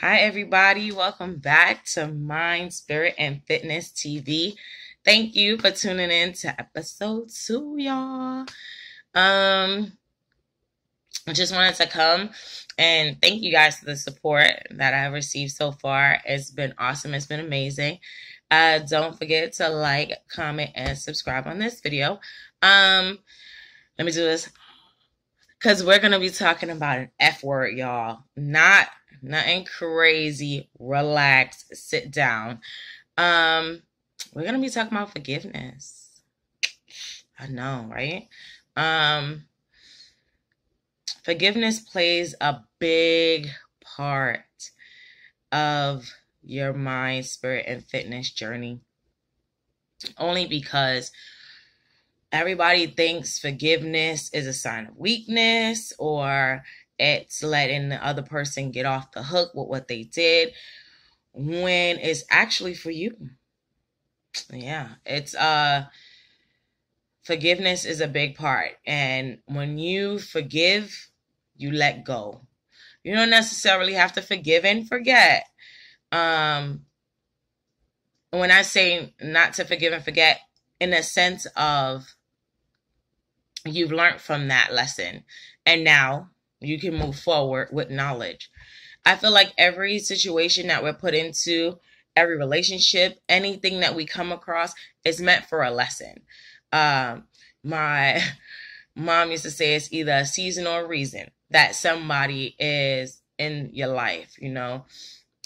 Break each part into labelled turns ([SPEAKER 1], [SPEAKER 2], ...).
[SPEAKER 1] Hi, everybody. Welcome back to Mind, Spirit, and Fitness TV. Thank you for tuning in to episode 2, y'all. I just wanted to come and thank you guys for the support that I've received so far. It's been awesome. It's been amazing. Don't forget to like, comment, and subscribe on this video. Let me do this because we're going to be talking about an F word, y'all. Nothing crazy. Relax. Sit down. We're gonna be talking about forgiveness. I know, right? Forgiveness plays a big part of your mind, spirit, and fitness journey. Only because everybody thinks forgiveness is a sign of weakness, or it's letting the other person get off the hook with what they did, when it's actually for you. Yeah, it's forgiveness is a big part. And when you forgive, you let go. You don't necessarily have to forgive and forget. When I say not to forgive and forget, in a sense of you've learned from that lesson and now you can move forward with knowledge. I feel like every situation that we're put into, every relationship, anything that we come across is meant for a lesson. My mom used to say it's either a season or a reason that somebody is in your life, you know?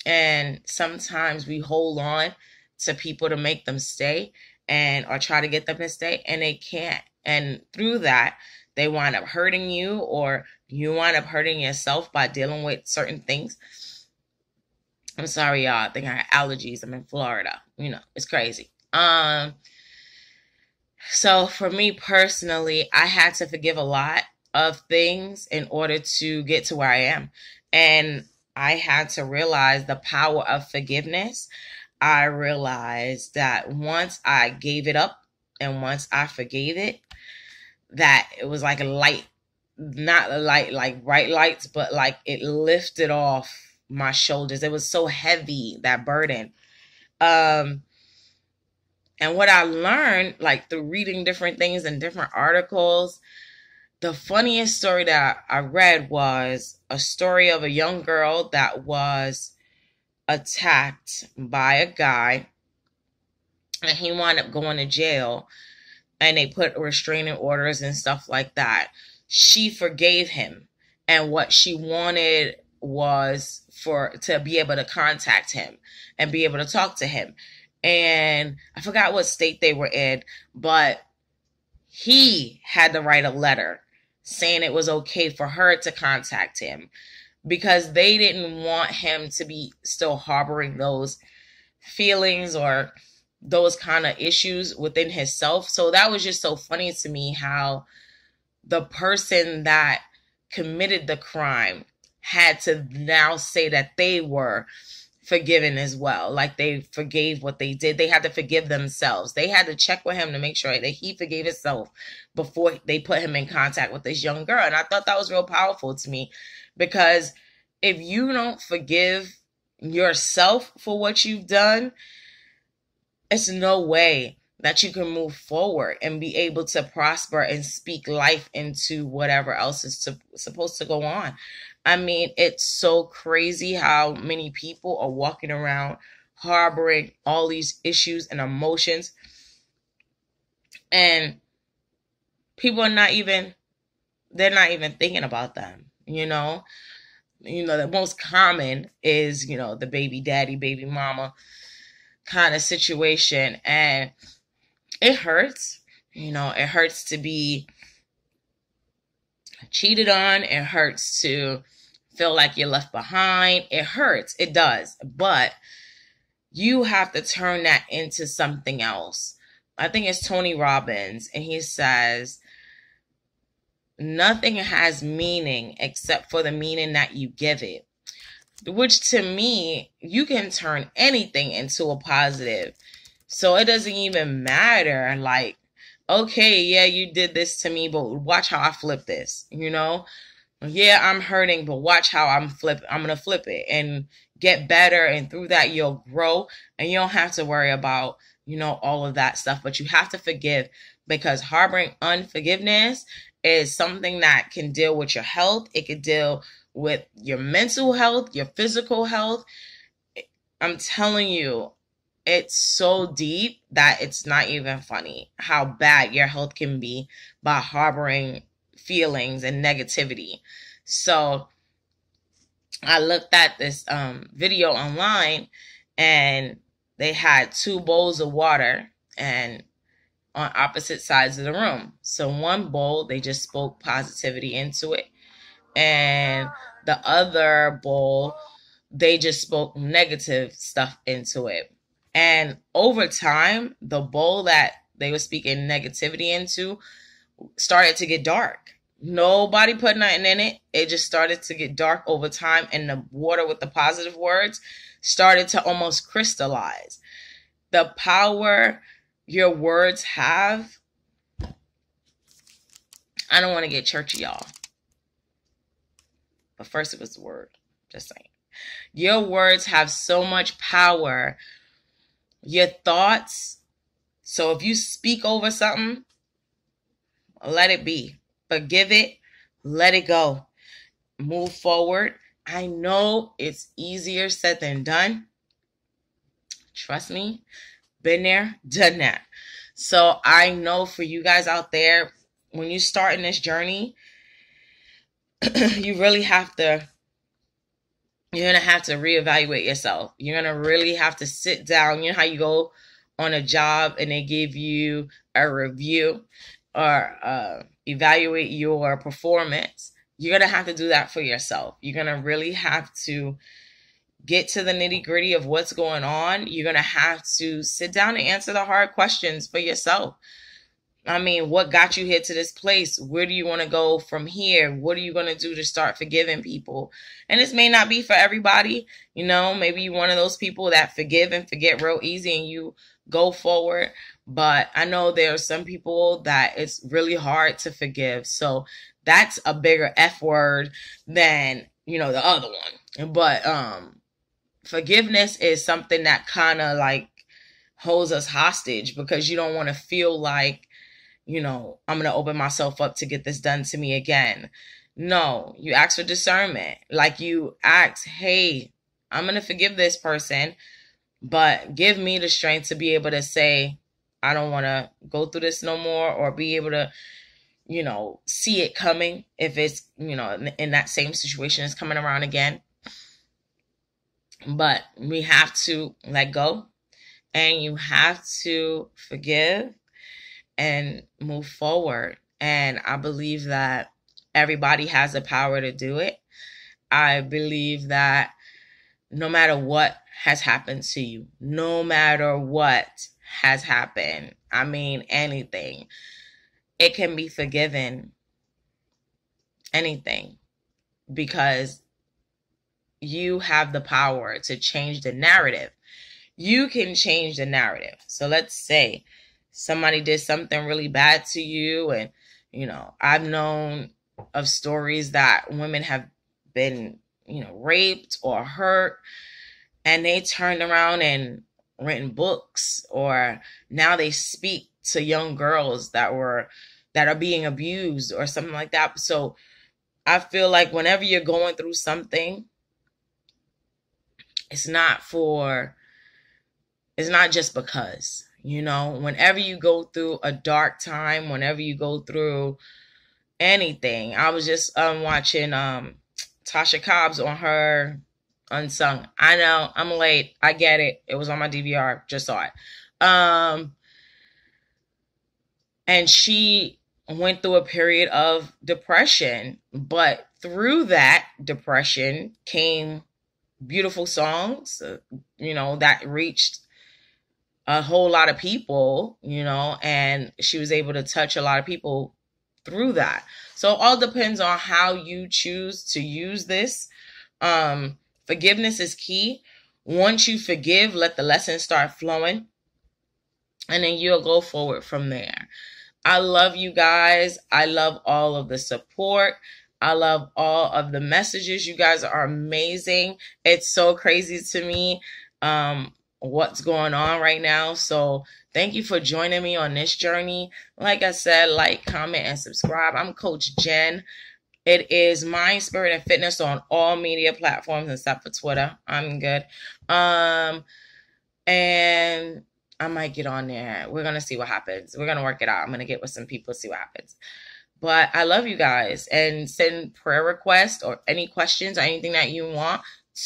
[SPEAKER 1] And sometimes we hold on to people to make them stay or try to get them to stay, and they can't. And through that, they wind up hurting you, or you wind up hurting yourself by dealing with certain things. I'm sorry, y'all. I think I have allergies. I'm in Florida. You know, it's crazy. So for me personally, I had to forgive a lot of things in order to get to where I am. And I had to realize the power of forgiveness. I realized that once I gave it up and once I forgave it, that it was like a light, not a light like bright lights, but like it lifted off my shoulders. It was so heavy, that burden. And what I learned, like through reading different things and different articles, the funniest story that I read was a story of a young girl that was attacked by a guy, and he wound up going to jail, and they put restraining orders and stuff like that. She forgave him, and what she wanted was to be able to contact him and be able to talk to him. And I forgot what state they were in, but he had to write a letter saying it was okay for her to contact him, because they didn't want him to be still harboring those feelings or those kind of issues within himself. So that was just so funny to me, how the person that committed the crime had to now say that they were forgiven as well. Like they forgave what they did. They had to forgive themselves. They had to check with him to make sure that he forgave himself before they put him in contact with this young girl. And I thought that was real powerful to me, because if you don't forgive yourself for what you've done, it's no way that you can move forward and be able to prosper and speak life into whatever else is supposed to go on. I mean, it's so crazy how many people are walking around harboring all these issues and emotions, and people are they're not even thinking about them, you know? The most common is, the baby daddy, baby mama kind of situation. And it hurts. It hurts to be cheated on. It hurts to feel like you're left behind. It hurts. It does. But you have to turn that into something else. I think it's Tony Robbins, and he says, nothing has meaning except for the meaning that you give it. Which to me, you can turn anything into a positive. So it doesn't even matter. Like, okay, yeah, you did this to me, but watch how I flip this, Yeah, I'm hurting, but watch how I'm going to flip it and get better. And through that, you'll grow, and you don't have to worry about, all of that stuff. But you have to forgive, because harboring unforgiveness is something that can deal with your health. It could deal with your mental health, your physical health. I'm telling you, it's so deep that it's not even funny how bad your health can be by harboring feelings and negativity. So I looked at this video online, and they had two bowls of water and on opposite sides of the room. So one bowl, they just spoke positivity into it, and the other bowl, they just spoke negative stuff into it. And over time, the bowl that they were speaking negativity into started to get dark. Nobody put nothing in it. It just started to get dark over time, and the water with the positive words started to almost crystallize. The power your words have. I don't want to get churchy, y'all. But first it was the word. Just saying. Your words have so much power. Your thoughts. So if you speak over something, let it be. Forgive it. Let it go. Move forward. I know it's easier said than done. Trust me. Been there, done that. So I know for you guys out there, when you start in this journey, you really have to, you're going to have to reevaluate yourself. You're going to really have to sit down. You know how you go on a job and they give you a review or evaluate your performance? You're going to have to do that for yourself. You're going to really have to get to the nitty-gritty of what's going on. You're going to have to sit down and answer the hard questions for yourself. I mean, what got you here to this place? Where do you want to go from here? What are you going to do to start forgiving people? And this may not be for everybody. Maybe you're one of those people that forgive and forget real easy and you go forward. But I know there are some people that it's really hard to forgive. So that's a bigger F word than, the other one. But forgiveness is something that kind of like holds us hostage, because you don't want to feel like, I'm going to open myself up to get this done to me again. No, you ask for discernment. Like you ask, hey, I'm going to forgive this person, but give me the strength to be able to say, I don't want to go through this no more, or be able to, see it coming if it's, in that same situation is coming around again. But we have to let go, and you have to forgive and move forward. And I believe that everybody has the power to do it. I believe that no matter what has happened to you, no matter what has happened, I mean, anything, it can be forgiven. Anything. Because you have the power to change the narrative. You can change the narrative. So let's say somebody did something really bad to you, and I've known of stories that women have been raped or hurt, and they turned around and written books, or now they speak to young girls that are being abused or something like that. So I feel like whenever you're going through something, it's not just because. Whenever you go through a dark time, whenever you go through anything. I was just watching Tasha Cobbs on her Unsung. I know, I'm late. I get it. It was on my DVR. Just saw it. And she went through a period of depression, but through that depression came beautiful songs, that reached a whole lot of people, and she was able to touch a lot of people through that. So it all depends on how you choose to use this. Forgiveness is key. Once you forgive, let the lessons start flowing, and then you'll go forward from there. I love you guys. I love all of the support. I love all of the messages. You guys are amazing. It's so crazy to me what's going on right now. So thank you for joining me on this journey. Like I said, like, comment, and subscribe. I'm Coach Jen. It is Mind, Spirit, and Fitness on all media platforms except for Twitter. I'm good. And I might get on there. We're going to see what happens. We're going to work it out. I'm going to get with some people, see what happens. But I love you guys, and send prayer requests or any questions or anything that you want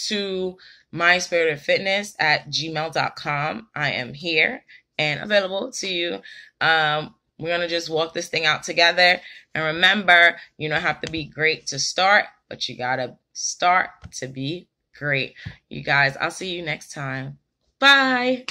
[SPEAKER 1] to mindspiritandfitness@gmail.com. I am here and available to you. We're going to just walk this thing out together. And remember, you don't have to be great to start, but you got to start to be great. You guys, I'll see you next time. Bye.